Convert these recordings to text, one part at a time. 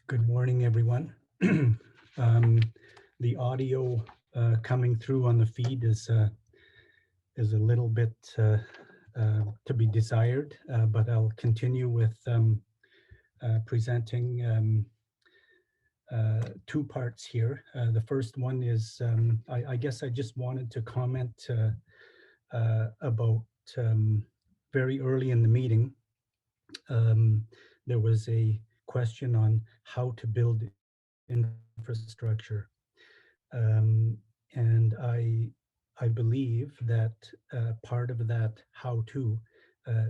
Good morning, everyone. The audio coming through on the feed is a little bit to be desired, but I'll continue with presenting two parts here. The first one is, I guess I just wanted to comment about very early in the meeting. There was a question on how to build infrastructure. And I believe that part of that how to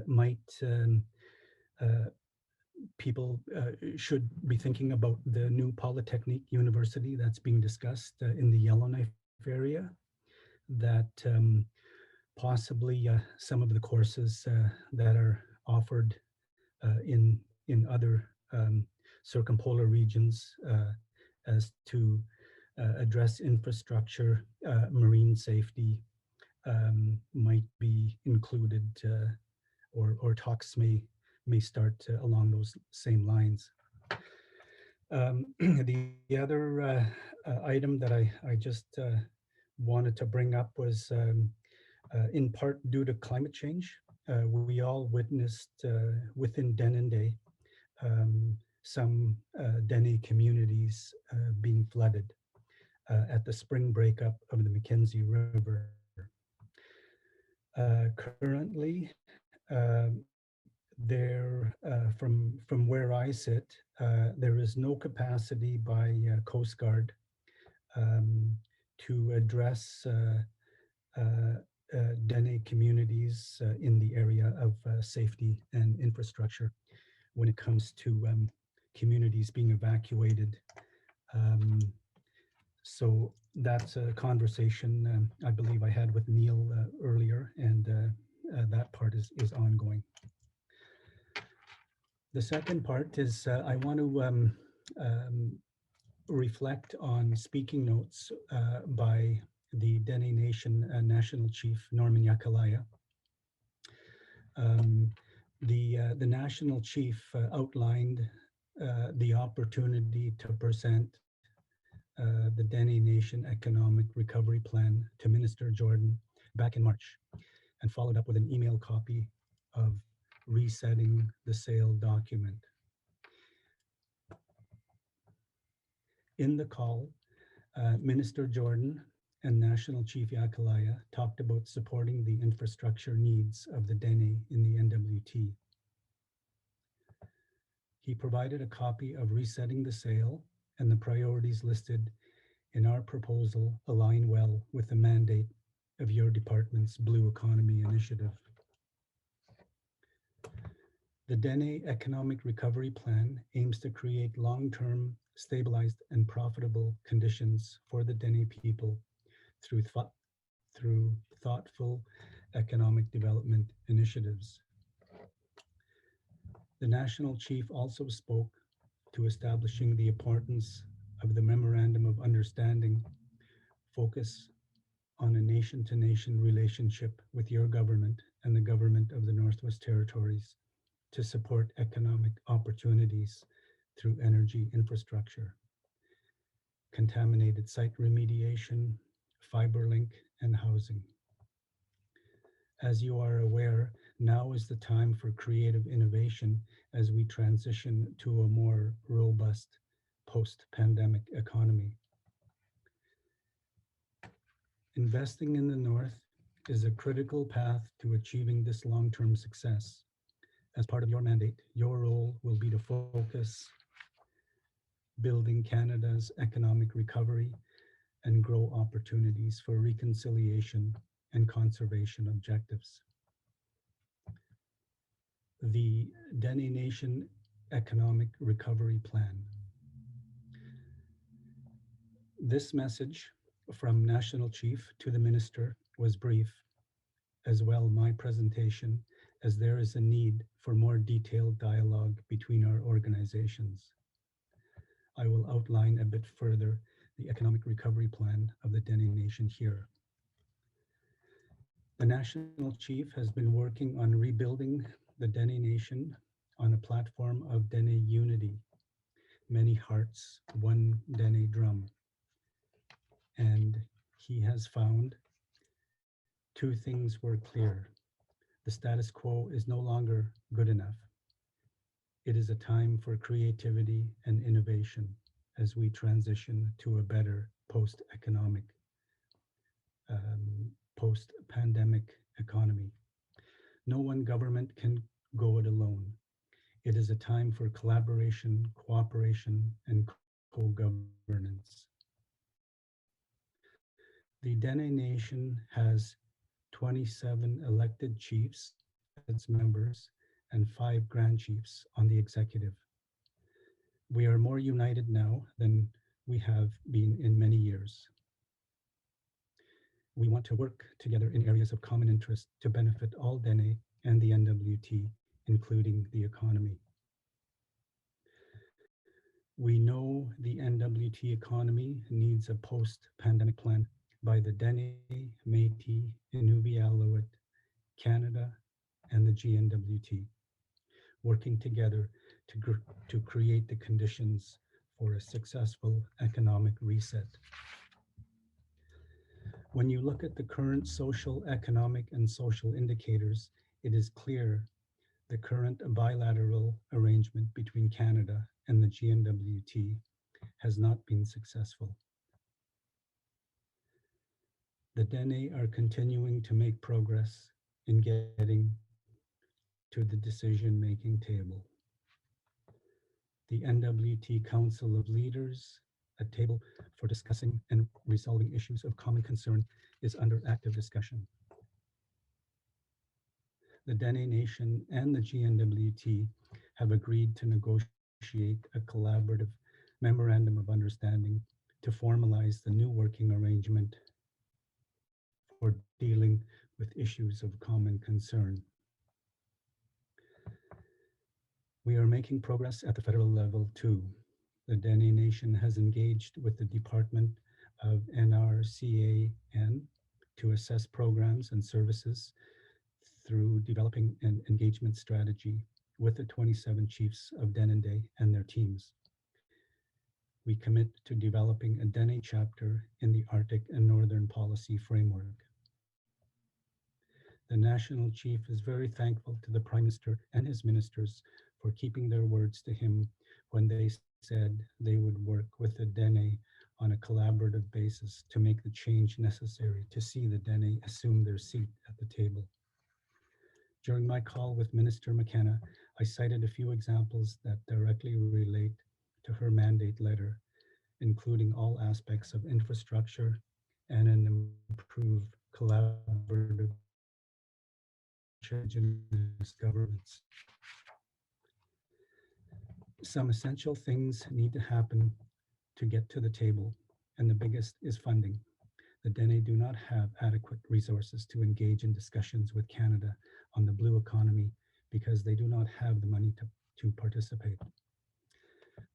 might uh, people should be thinking about the new Polytechnic University that's being discussed in the Yellowknife area, that possibly some of the courses that are offered in other circumpolar regions as to address infrastructure, marine safety might be included, or talks may start along those same lines. The other item that I just wanted to bring up was in part due to climate change. We all witnessed within Dene some Dene communities being flooded at the spring breakup of the Mackenzie River. Currently, from where I sit, there is no capacity by Coast Guard to address Dene communities in the area of safety and infrastructure when it comes to communities being evacuated. Um, so that's a conversation I believe I had with Neil earlier, and that part is ongoing. The second part is I want to reflect on speaking notes by the Dene Nation National Chief Norman Yakalaya. The National Chief outlined the opportunity to present the Dene Nation Economic Recovery Plan to Minister Jordan back in March, and followed up with an email copy of resetting the sale document. In the call, Minister Jordan and National Chief Yakalaya talked about supporting the infrastructure needs of the Dene in the NWT. He provided a copy of resetting the sale, and the priorities listed in our proposal align well with the mandate of your department's Blue Economy Initiative. The Dene Economic Recovery Plan aims to create long-term, stabilized and profitable conditions for the Dene people through thoughtful economic development initiatives. The National Chief also spoke to establishing the importance of the Memorandum of Understanding focus on a nation-to-nation relationship with your government and the government of the Northwest Territories to support economic opportunities through energy infrastructure, contaminated site remediation, fiber link, and housing. As you are aware, now is the time for creative innovation as we transition to a more robust post-pandemic economy. Investing in the North is a critical path to achieving this long-term success. As part of your mandate, your role will be to focus building Canada's economic recovery and grow opportunities for reconciliation and conservation objectives. The Dene Nation Economic Recovery Plan. This message from National Chief to the Minister was brief, as well my presentation, as there is a need for more detailed dialogue between our organizations. I will outline a bit further the economic recovery plan of the Dene Nation here. The National Chief has been working on rebuilding the Dene Nation on a platform of Dene unity, many hearts, one Dene drum. And he has found two things were clear. The status quo is no longer good enough. It is a time for creativity and innovation as we transition to a better post pandemic economy. No one government can go it alone. It is a time for collaboration, cooperation, and co governance. The Dene Nation has 27 elected chiefs as members and 5 Grand Chiefs on the executive. We are more united now than we have been in many years. We want to work together in areas of common interest to benefit all Dene and the NWT, including the economy. We know the NWT economy needs a post pandemic plan by the Dene, Metis, Inuvialuit, Canada, and the GNWT, working together to create the conditions for a successful economic reset. When you look at the current social, economic, and social indicators, it is clear the current bilateral arrangement between Canada and the GNWT has not been successful. The Dene are continuing to make progress in getting to the decision making table. The NWT Council of Leaders, a table for discussing and resolving issues of common concern, is under active discussion. The Dene Nation and the GNWT have agreed to negotiate a collaborative memorandum of understanding to formalize the new working arrangement for dealing with issues of common concern. We are making progress at the federal level too. The Dene Nation has engaged with the Department of NRCAN to assess programs and services through developing an engagement strategy with the 27 chiefs of Dene and their teams. We commit to developing a Dene chapter in the Arctic and Northern Policy Framework. The National Chief is very thankful to the Prime Minister and his ministers for keeping their words to him when they said they would work with the Dene on a collaborative basis to make the change necessary to see the Dene assume their seat at the table. During my call with Minister McKenna, I cited a few examples that directly relate to her mandate letter, including all aspects of infrastructure and an improved collaborative Indigenous governance. Some essential things need to happen to get to the table, and the biggest is funding. The Dene do not have adequate resources to engage in discussions with Canada on the blue economy because they do not have the money to participate.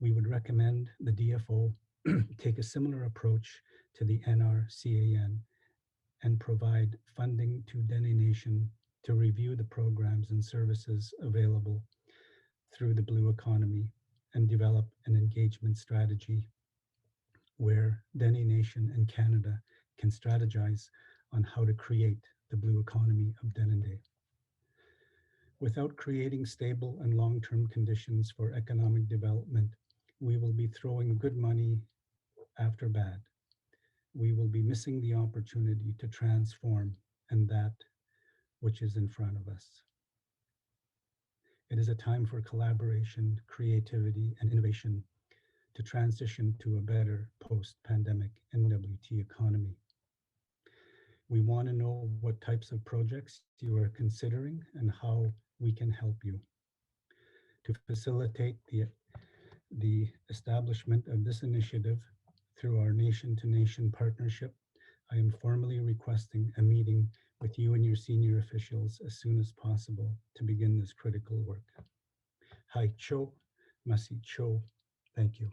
We would recommend the DFO take a similar approach to the NRCAN and provide funding to Dene Nation to review the programs and services available through the blue economy and develop an engagement strategy where Dene Nation and Canada can strategize on how to create the blue economy of Denendeh. Without creating stable and long-term conditions for economic development, we will be throwing good money after bad. We will be missing the opportunity to transform and that which is in front of us. It is a time for collaboration, creativity, and innovation to transition to a better post-pandemic NWT economy. We want to know what types of projects you are considering and how we can help you. To facilitate the establishment of this initiative through our nation-to-nation partnership, I am formally requesting a meeting with you and your senior officials as soon as possible to begin this critical work. Hai Cho, Masi Cho. Thank you.